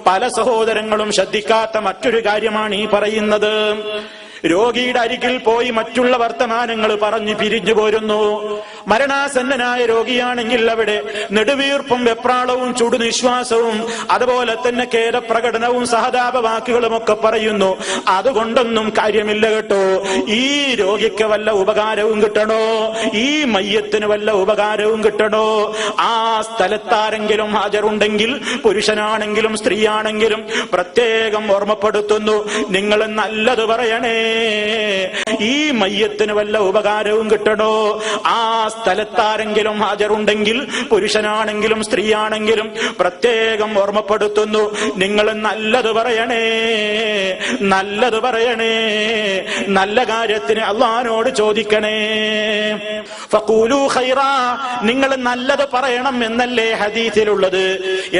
പല സഹോദരങ്ങളും ശ്രദ്ധിക്കാത്ത മറ്റൊരു കാര്യമാണ് ഈ പറയുന്നത്. രോഗിയുടെ അരികിൽ പോയി മറ്റുള്ള വർത്തമാനങ്ങൾ പറഞ്ഞു പിരിഞ്ഞു പോരുന്നു. മരണാസന്നനായ രോഗിയാണെങ്കിൽ അവിടെ നെടുവീർപ്പും വെപ്രാളവും ചുടുനിശ്വാസവും അതുപോലെ തന്നെ ഖേദപ്രകടനവും സഹതാപ വാക്കുകളും ഒക്കെ പറയുന്നു. അതുകൊണ്ടൊന്നും കാര്യമില്ല കേട്ടോ. ഈ രോഗിക്ക് വല്ല ഉപകാരവും കിട്ടണോ, ഈ മയ്യത്തിന് വല്ല ഉപകാരവും കിട്ടണോ, ആ സ്ഥലത്താരെങ്കിലും ഹാജരുണ്ടെങ്കിൽ പുരുഷനാണെങ്കിലും സ്ത്രീയാണെങ്കിലും പ്രത്യേകം ഓർമ്മപ്പെടുത്തുന്നു, നിങ്ങൾ നല്ലത് പറയണേ. ഈ മയ്യത്തിന് വല്ല ഉപകാരവും കിട്ടണോ, ആ സ്ഥലത്താരെങ്കിലും ഹാജരുണ്ടെങ്കിൽ പുരുഷനാണെങ്കിലും സ്ത്രീയാണെങ്കിലും പ്രത്യേകം ഓർമ്മപ്പെടുത്തുന്നു, നിങ്ങൾ നല്ലത് പറയണേ, നല്ലത് പറയണേ, നല്ല കാര്യത്തിന് അല്ലാഹുവിനോട് ചോദിക്കണേ. ഫഖൂലു ഖൈറാ, നിങ്ങൾ നല്ലത് പറയണം എന്നല്ലേ ഹദീസിലുള്ളത്.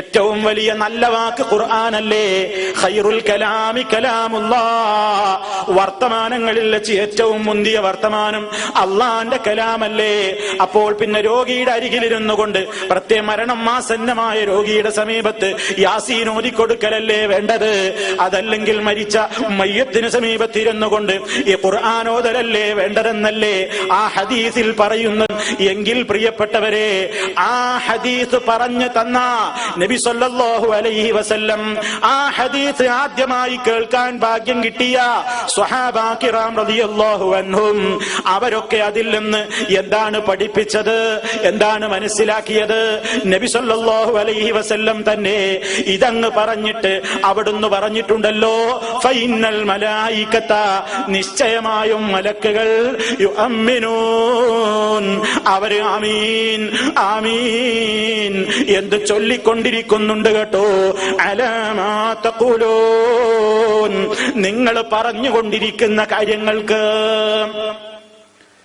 ഏറ്റവും വലിയ നല്ല വാക്ക് ഖുർആനല്ലേ. ഖൈറുൽ കലാമി കലാമുല്ലാഹ്, വർത്തമാനങ്ങളിൽ വെച്ച് ഏറ്റവും മുന്തിയ വർത്തമാനം അള്ളാന്റെ കലാമല്ലേ. അപ്പോൾ പിന്നെ രോഗിയുടെ അരികിലിരുന്നു കൊണ്ട് പ്രത്യേക മരണം ആസന്നമായ രോഗിയുടെ സമീപത്ത് യാസീൻ ഓതിക്കൊടുക്കലല്ലേ വേണ്ടത്. അതല്ലെങ്കിൽ മരിച്ച മയ്യത്തിന് സമീപത്തിരുന്നു കൊണ്ട് ഈ ഖുർആൻ ഓതലല്ലേ വേണ്ടതെന്നല്ലേ ആ ഹദീസിൽ പറയുന്നു. എങ്കിൽ പ്രിയപ്പെട്ടവരെ, ആ ഹദീസ് പറഞ്ഞു തന്ന നബി സല്ലല്ലാഹു അലൈഹി വസല്ലം, ആ ഹദീസ് ആദ്യമായി കേൾക്കാൻ ഭാഗ്യം കിട്ടിയ സ്വഹാബാ കിറാം റളിയല്ലാഹു അൻഹും, അവരൊക്കെ അതിൽ നിന്ന് എന്താണ് പഠിപ്പിച്ചത്, എന്താണ് മനസ്സിലാക്കിയത്? നബി സല്ലല്ലാഹു അലൈഹി വസല്ലം തന്നെ ഇതങ്ങ് പറഞ്ഞിട്ട് അവിടുന്ന് പറഞ്ഞിട്ടുണ്ടല്ലോ, ഫൈനൽ മലായികത, നിശ്ചയമായും മലക്കുകൾ യുഅമ്മിനൂൻ, അവര് ആമീൻ ആമീൻ എന്ന് ചൊല്ലിക്കൊണ്ടിരിക്കുന്നുണ്ട് കേട്ടോ. അലാ മാ തഖൂലൂൻ, നിങ്ങൾ പറഞ്ഞുകൊണ്ടിരിക്കുന്ന കാര്യങ്ങൾക്ക്.